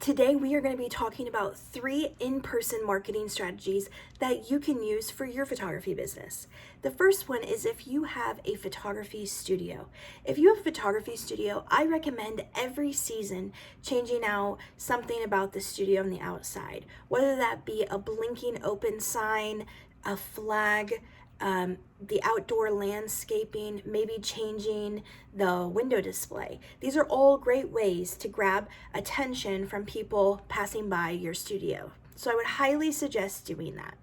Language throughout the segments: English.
Today, we are going to be talking about 3 in-person marketing strategies that you can use for your photography business. The first one is if you have a photography studio. If you have a photography studio, I recommend every season changing out something about the studio on the outside, whether that be a blinking open sign, a flag, the outdoor landscaping, maybe changing the window display. These are all great ways to grab attention from people passing by your studio. So I would highly suggest doing that.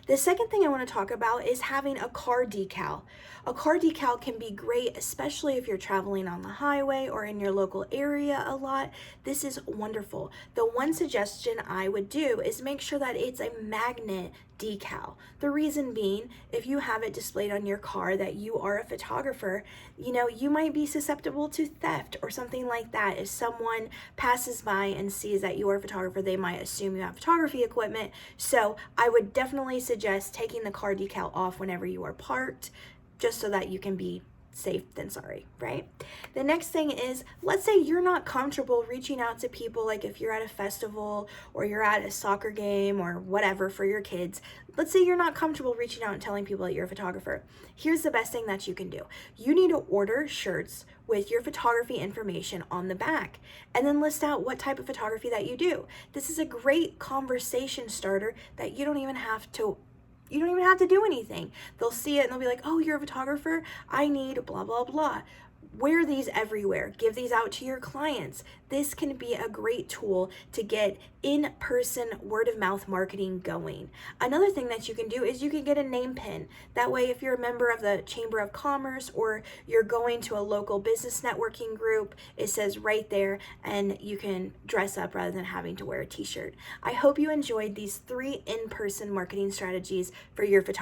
The second thing I want to talk about is having a car decal. A car decal can be great, especially if you're traveling on the highway or in your local area a lot. This is wonderful. The one suggestion I would do is make sure that it's a magnet decal. The reason being, if you have it displayed on your car that you are a photographer, you might be susceptible to theft or something like that. If someone passes by and sees that you are a photographer, they might assume you have photography equipment. So I would definitely suggest taking the car decal off whenever you are parked, just so that you can be safe than sorry, right? The next thing is, let's say you're not comfortable reaching out to people, like if you're at a festival or you're at a soccer game or whatever for your kids. Let's say you're not comfortable reaching out and telling people that you're a photographer. Here's the best thing that you can do. You need to order shirts with your photography information on the back and then list out what type of photography that you do. This is a great conversation starter that you don't even have to do anything. They'll see it and they'll be like, oh, you're a photographer? I need blah, blah, blah. Wear these everywhere. Give these out to your clients. This can be a great tool to get in-person word-of-mouth marketing going. Another thing that you can do is you can get a name pin. That way, if you're a member of the Chamber of Commerce or you're going to a local business networking group, it says right there, and you can dress up rather than having to wear a t-shirt. I hope you enjoyed these 3 in-person marketing strategies for your photography.